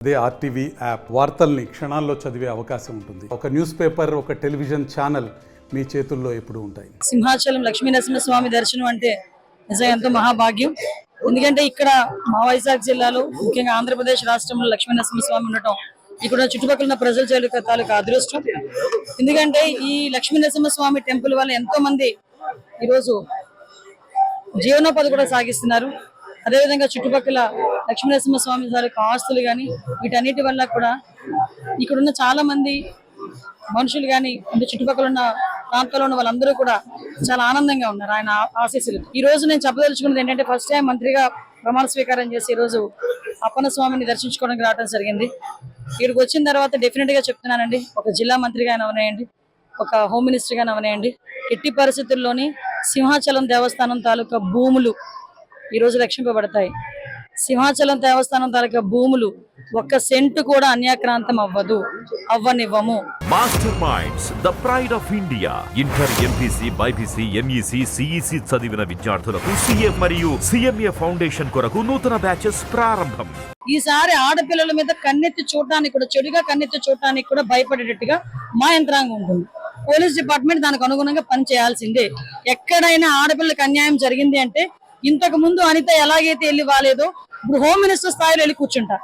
అదే RTV app వార్తల్ని క్షణాల్లో చదివే అవకాశం ఉంటుంది. ఒక న్యూస్ పేపర్, ఒక టెలివిజన్ ఛానల్ మీ చేతుల్లో ఎప్పుడూ ఉంటాయి. సింహాచలం లక్ష్మీనరసింహస్వామి దర్శనం అంటే నిజంగా ఎంతో మహాభాగ్యం. ఎందుకంటే ఇక్కడ మా వైజాగ్ జిల్లాలో, ముఖ్యంగా ఆంధ్రప్రదేశ్ రాష్ట్రంలో లక్ష్మీనరసింహస్వామి ఉండటం ఇక్కడ చుట్టుపక్కల ఉన్న ప్రజల తాలూకా అదృష్టం. ఎందుకంటే ఈ లక్ష్మీనరసింహస్వామి టెంపుల్ వల్ల ఎంతో మంది ఈరోజు జీవనోపాధి కూడా సాగిస్తున్నారు. అదేవిధంగా చుట్టుపక్కల లక్ష్మీనరసింహస్వామి తాలూకా ఆస్తులు కానీ వీటన్నిటి వల్ల కూడా ఇక్కడున్న చాలా మంది మనుషులు కానీ అంటే చుట్టుపక్కల ఉన్న ప్రాంతాల్లో ఉన్న వాళ్ళందరూ కూడా చాలా ఆనందంగా ఉన్నారు ఆయన ఆశీస్సులు. ఈ రోజు నేను చెప్పదలుచుకున్నది ఏంటంటే, ఫస్ట్ టైం మంత్రిగా ప్రమాణ స్వీకారం చేసి ఈ రోజు అప్పన్న స్వామిని దర్శించుకోవడానికి రావడం జరిగింది. ఇక్కడికి వచ్చిన తర్వాత డెఫినెట్ గా చెప్తున్నానండి, ఒక జిల్లా మంత్రిగా అవనేయండి, ఒక హోమ్ మినిస్టర్ గా అవనేయండి, ఎట్టి పరిస్థితుల్లోని సింహాచలం దేవస్థానం తాలూకా భూములు ఈ రోజు రక్షింపబడతాయి. సింహాచలం దేవస్థానం తాలూకా భూములు ఒక్క సెంటు కూడా అన్యాక్రాంతం అవ్వనివ్వము. Master minds, the pride of India. Inter, MPC, BiPC, MEC, CEC చదివిన విద్యార్థులకు సిఏ మరియు సిఎంఏ ఫౌండేషన్ కొరకు నూతన బ్యాచెస్ ప్రారంభం. ఈసారి ఆడపిల్లల మీద కన్నెత్తి చూడటానికి కూడా, చెడుగా కన్నెత్తి చూడటానికి కూడా భయపడేటట్టుగా మా యంత్రాంగం ఉంటుంది. పోలీస్ డిపార్ట్మెంట్ దానికి అనుగుణంగా పని చేయాల్సిందే. ఎక్కడైనా ఆడపిల్లలకు అన్యాయం జరిగింది అంటే, ఇంతకు ముందు అనిత ఎలాగైతే వెళ్ళి వాలేదో ఇప్పుడు హోమ్ మినిస్టర్ స్థాయిలో వెళ్ళి కూర్చుంటా.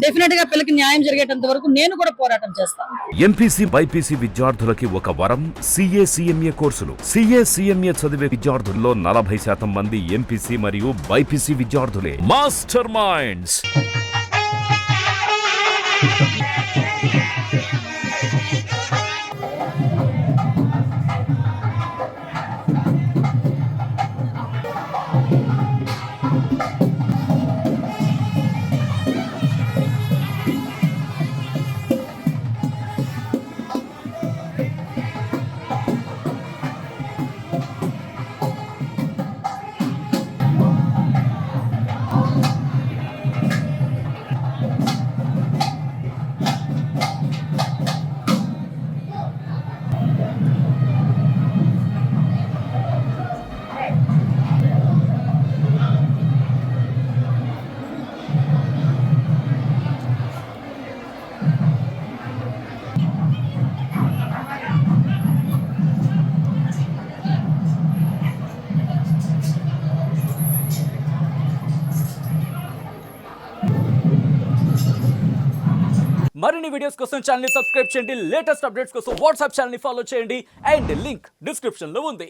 డెఫినెట్ గా పిల్లకి న్యాయం జరిగేటంత వరకు నేను కూడా పోరాటం చేస్తాను. ఎంపీసీ, బైపీసీ విద్యార్థులకి ఒక వరం సిఏ, సిఎంఏ కోర్సులు. సిఏ, సిఎంఏ చదివే విద్యార్థుల్లో 40% మంది ఎంపీసీ మరియు బైపీసీ విద్యార్థులే. Master minds. మరిన్ని వీడియోస్ కోసం ఛానల్ ని సబ్స్క్రైబ్ చేయండి. లేటెస్ట్ అప్డేట్స్ కోసం వాట్సాప్ ఛానల్ ని ఫాలో చేయండి. అండ్ లింక్ డిస్క్రిప్షన్ లో ఉంది.